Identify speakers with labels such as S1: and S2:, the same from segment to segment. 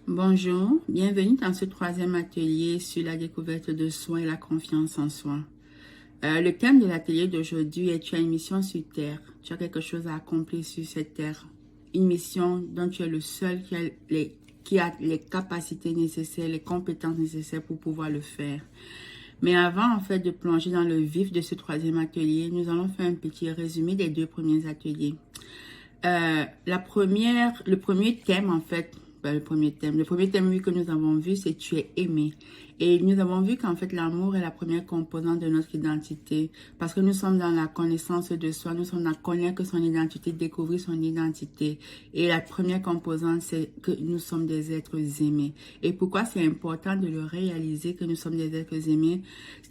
S1: Bonjour, bienvenue dans ce troisième atelier sur la découverte de soi et la confiance en soi. Le thème de l'atelier d'aujourd'hui est: tu as une mission sur Terre. Tu as quelque chose à accomplir sur cette Terre. Une mission dont tu es le seul qui a les capacités nécessaires, les compétences nécessaires pour pouvoir le faire. Mais avant, en fait, de plonger dans le vif de ce troisième atelier, nous allons faire un petit résumé des deux premiers ateliers. Le premier thème, en fait, le premier thème, oui, que nous avons vu, c'est tu es aimé. Et nous avons vu qu'en fait, l'amour est la première composante de notre identité. Parce que nous sommes dans la connaissance de soi, nous sommes dans connaître son identité, découvrir son identité. Et la première composante, c'est que nous sommes des êtres aimés. Et pourquoi c'est important de le réaliser, que nous sommes des êtres aimés?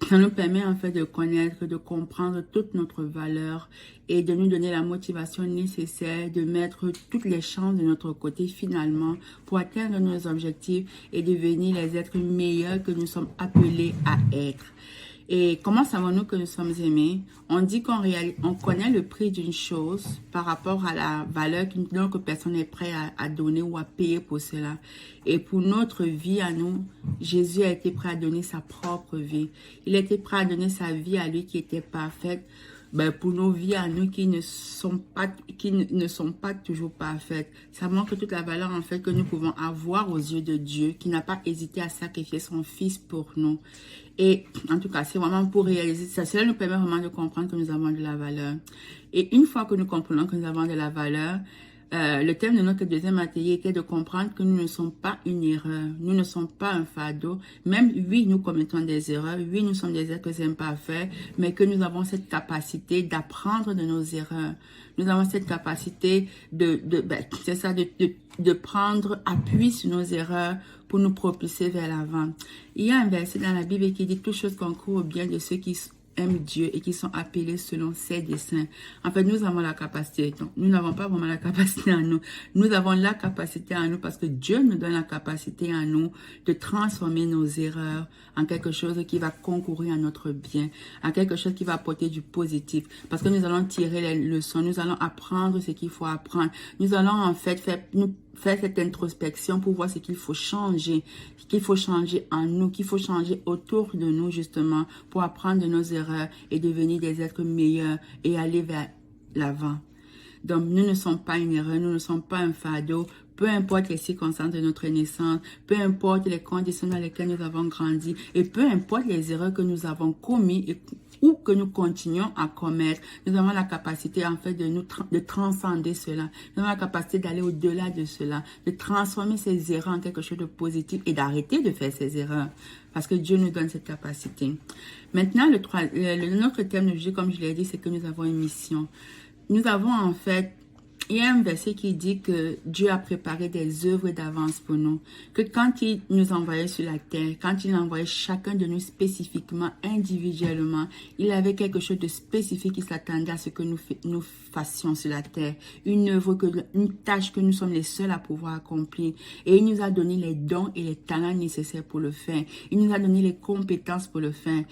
S1: Ça nous permet en fait de connaître, de comprendre toute notre valeur et de nous donner la motivation nécessaire de mettre toutes les chances de notre côté finalement pour atteindre nos objectifs et devenir les êtres meilleurs que nous sommes appelés à être. Et comment savons-nous que nous sommes aimés? On dit qu'on connaît le prix d'une chose par rapport à la valeur que notre personne est prête à donner ou à payer pour cela. Et pour notre vie à nous, Jésus a été prêt à donner sa propre vie. Il a été prêt à donner sa vie à lui qui était parfaite. Pour nos vies à nous qui ne sont pas toujours parfaites. Ça montre toute la valeur en fait que nous pouvons avoir aux yeux de Dieu, qui n'a pas hésité à sacrifier son fils pour nous. Et en tout cas, c'est vraiment pour réaliser ça. Cela nous permet vraiment de comprendre que nous avons de la valeur. Et une fois que nous comprenons que nous avons de la valeur, le thème de notre deuxième atelier était de comprendre que nous ne sommes pas une erreur, nous ne sommes pas un fardeau. Même, oui, nous commettons des erreurs, oui, nous sommes des êtres imparfaits, mais que nous avons cette capacité d'apprendre de nos erreurs. Nous avons cette capacité de prendre appui sur nos erreurs pour nous propulser vers l'avant. Il y a un verset dans la Bible qui dit: toute chose concourt au bien de ceux qui aiment Dieu et qui sont appelés selon ses desseins. En fait, nous avons la capacité. Donc, nous n'avons pas vraiment la capacité en nous. Nous avons la capacité en nous parce que Dieu nous donne la capacité en nous de transformer nos erreurs en quelque chose qui va concourir à notre bien, en quelque chose qui va apporter du positif. Parce que nous allons tirer les leçons, nous allons apprendre ce qu'il faut apprendre. Nous allons en fait faire cette introspection pour voir ce qu'il faut changer en nous, qu'il faut changer autour de nous justement pour apprendre de nos erreurs et devenir des êtres meilleurs et aller vers l'avant. Donc, nous ne sommes pas une erreur, nous ne sommes pas un fardeau, peu importe les circonstances de notre naissance, peu importe les conditions dans lesquelles nous avons grandi et peu importe les erreurs que nous avons commises ou que nous continuons à commettre, nous avons la capacité en fait de transcender cela. Nous avons la capacité d'aller au-delà de cela, de transformer ces erreurs en quelque chose de positif et d'arrêter de faire ces erreurs. Parce que Dieu nous donne cette capacité. Maintenant, notre thème d'aujourd'hui, comme je l'ai dit, c'est que nous avons une mission. Nous avons en fait, il y a un verset qui dit que Dieu a préparé des œuvres d'avance pour nous. Que quand il nous envoyait sur la terre, quand il envoyait chacun de nous spécifiquement, individuellement, il avait quelque chose de spécifique qui s'attendait à ce que nous fassions sur la terre. Une tâche que nous sommes les seuls à pouvoir accomplir. Et il nous a donné les dons et les talents nécessaires pour le faire. Il nous a donné les compétences pour le faire.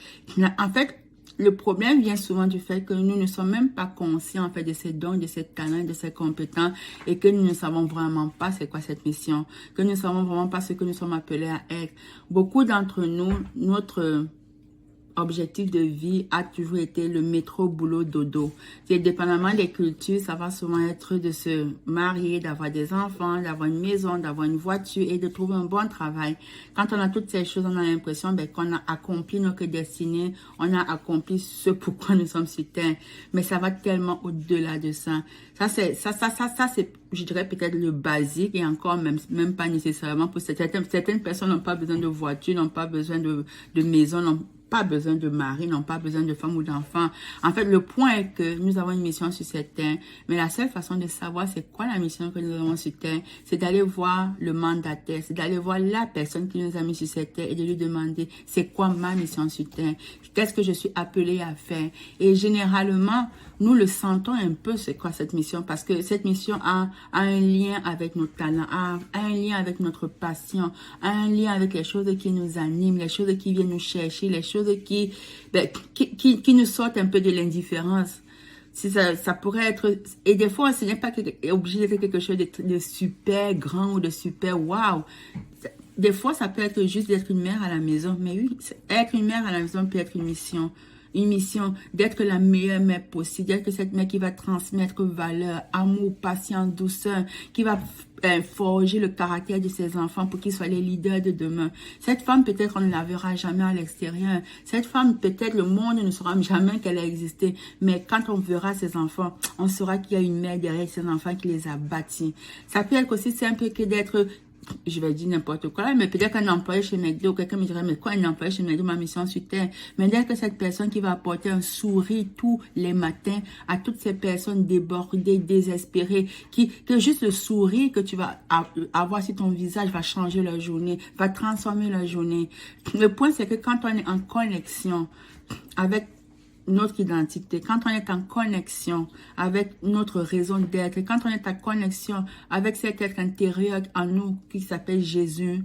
S1: En fait, le problème vient souvent du fait que nous ne sommes même pas conscients en fait de ces dons, de ces talents, de ces compétences et que nous ne savons vraiment pas c'est quoi cette mission, que nous ne savons vraiment pas ce que nous sommes appelés à être. Beaucoup d'entre nous, notre objectif de vie a toujours été le métro, boulot, dodo. C'est dépendamment des cultures, ça va souvent être de se marier, d'avoir des enfants, d'avoir une maison, d'avoir une voiture et de trouver un bon travail. Quand on a toutes ces choses, on a l'impression qu'on a accompli notre destinée, on a accompli ce pourquoi nous sommes sur terre. Mais ça va tellement au-delà de ça. Ça c'est, je dirais peut-être le basique et encore même pas nécessairement pour certaines personnes n'ont pas besoin de voiture, n'ont pas besoin de maison, n'ont pas besoin de mari, n'ont pas besoin de femme ou d'enfant. En fait, le point est que nous avons une mission sur cette terre, mais la seule façon de savoir c'est quoi la mission que nous avons sur terre, c'est d'aller voir le mandataire, c'est d'aller voir la personne qui nous a mis sur cette terre et de lui demander c'est quoi ma mission sur terre, qu'est-ce que je suis appelé à faire. Et généralement, nous le sentons un peu c'est quoi cette mission parce que cette mission a un lien avec nos talents, a un lien avec notre passion, a un lien avec les choses qui nous animent, les choses qui viennent nous chercher, les choses qui nous sortent un peu de l'indifférence. Si ça pourrait être... Et des fois, ce n'est pas obligé d'être quelque chose de super grand ou de super wow. Des fois, ça peut être juste d'être une mère à la maison. Mais oui, être une mère à la maison peut être une mission. Une mission d'être la meilleure mère possible, d'être cette mère qui va transmettre valeur, amour, patience, douceur, qui va forger le caractère de ses enfants pour qu'ils soient les leaders de demain. Cette femme, peut-être, on ne la verra jamais à l'extérieur. Cette femme, peut-être, le monde ne saura jamais qu'elle a existé. Mais quand on verra ses enfants, on saura qu'il y a une mère derrière ses enfants qui les a bâtis. Ça peut être aussi simple que d'être... Je vais dire n'importe quoi, mais peut-être qu'un employé chez McDo, quelqu'un me dirait, mais quoi un employé chez McDo, ma mission sur terre? Mais dès que cette personne qui va apporter un sourire tous les matins à toutes ces personnes débordées, désespérées, que juste le sourire que tu vas avoir sur ton visage va changer leur journée, va transformer leur journée. Le point, c'est que quand on est en connexion avec notre identité, quand on est en connexion avec notre raison d'être, quand on est en connexion avec cet être intérieur en nous qui s'appelle Jésus,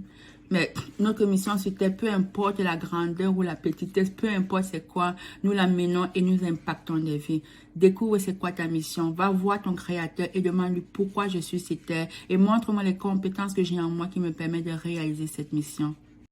S1: mais notre mission sur terre, peu importe la grandeur ou la petitesse, peu importe c'est quoi, nous la menons et nous impactons des vies. Découvre c'est quoi ta mission, va voir ton Créateur et demande-lui pourquoi je suis sur terre et montre-moi les compétences que j'ai en moi qui me permettent de réaliser cette mission.